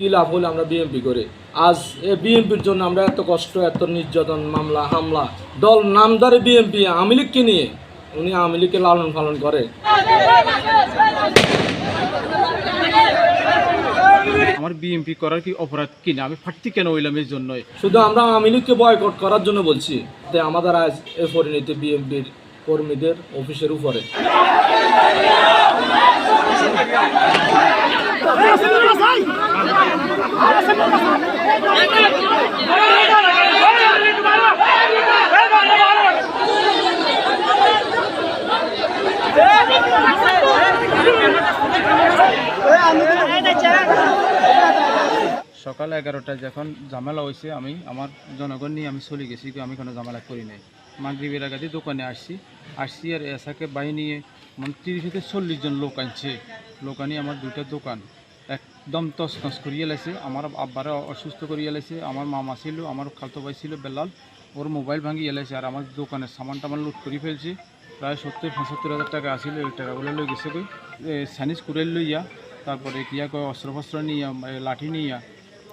কি লাভ হলে আমরা বিএনপি করে আজ এই বিএনপির জন্য আমরা এত কষ্ট, এত নির্যাতন, মামলা হামলা, দল নামদারে বিএনপি আওয়ামী লীগকে নিয়ে উনি আওয়ামী লীগকে লালন পালন করে। আমার বিএনপি করার কি অপরাধ কিনা, আমি প্রার্থী কেন হইলাম এর জন্যই। শুধু আমরা আওয়ামী লীগকে বয়কট করার জন্য বলছি যে আমাদের আজ এই পরিণতি বিএনপির কর্মীদের অফিসের উপরে। সকাল 11টায় যখন ঝামেলা হয়েছে, আমি আমার জনগণ নিয়ে আমি চলে গেছি, আমি কোনো ঝামেলা করি নাই। মাগরিবের আগে দোকানে আসছি আর এসাকে বাহিনী মানে 30 থেকে 40 জন লোক আনছে। লোক আনি আমার দুইটা দোকান একদম তছনছ করিয়ে লাইছে। আমার আব্বারা অসুস্থ করিয়ে লাইছে। আমার মামা ছিল, আমার খালতো ভাই ছিল বেলাল, ওর মোবাইল ভাঙিয়ে লাইছে। আর আমার দোকানের সামান টামান লুট করে ফেলছে। প্রায় 70-75 হাজার টাকা আসিল। ওই টাকাগুলো লই গেছে কই সাইনিজ করে লইয়া, তারপরে কিয়া কয় অস্ত্রফস্ত্র নিয়ে লাঠি নিয়ে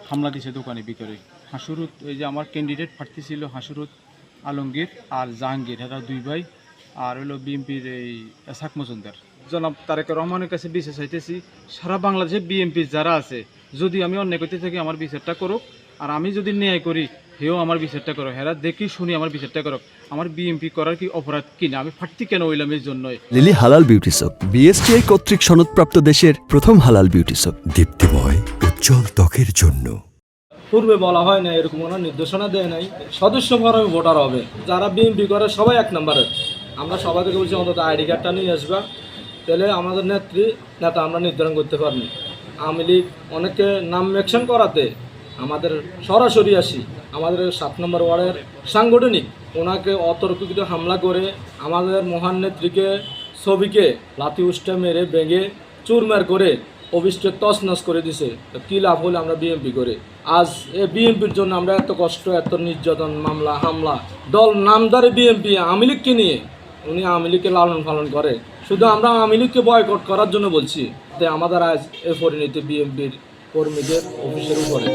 হামলা দিছে দোকানের ভিতরে। হাসুরুত এই যে আমার ক্যান্ডিডেট প্রার্থী ছিল হাসুরুত আলমগীর আর জাহাঙ্গীর, এরা দুই ভাই। আর হলো বিএনপির এই এসাক মজুমদার। জনাব তারেক রহমানের কাছে বিচার চাইতেছি, সারা বাংলাদেশে বিএনপি যারা আছে, যদি আমি অন্যায় করতে থাকি আমার বিচারটা করুক, আর আমি যদি ন্যায় করি হেও আমার বিচারটা করো। হেরা দেখি শুনি আমার বিচারটা করুক। আমার বিএনপি করার কি অপরাধ কিনা, আমি প্রার্থী কেন হইলাম এর জন্যই। লিলি হালাল বিউটি সোপ, বিএসটিআই কর্তৃক সনদপ্রাপ্ত দেশের প্রথম হালাল বিউটি সোপ, দীপ্তিময় উজ্জ্বল ত্বকের জন্য। পূর্বে বলা হয় না, এরকম কোনো নির্দেশনা দেয় নাই। সদস্য ফরমে ভোটার হবে, যারা বিএনপি করে সবাই 1 নম্বরের। আমরা সবাই থেকে বলছি অন্তত আইডি কার্ডটা নিয়ে আসবা, তাহলে আমাদের নেতা আমরা নির্ধারণ করতে পারবো। আওয়ামী লীগ অনেকে নাম মেকশন করাতে আমাদের সরাসরি আসি আমাদের 7 নম্বর ওয়ার্ডের সাংগঠনিক ওনাকে অতর্কিত হামলা করে আমাদের মহান নেত্রীকে ছবিকে লাথি উষ্টা মেরে ভেঙে চুরমার করে অফিসকে তছনছ করে দিছে। কী লাভ হলে আমরা বিএনপি করে আজ এই বিএনপির জন্য আমরা এত কষ্ট, এত নির্যাতন, মামলা হামলা, দল নামদারে বিএনপি আওয়ামী লীগকে নিয়ে উনি আওয়ামী লীগকে লালন পালন করে। শুধু আমরা আওয়ামী লীগকে বয়কট করার জন্য বলছি যে আমাদের আজ এই পরিণতি বিএনপির কর্মীদের অফিসের উপরে।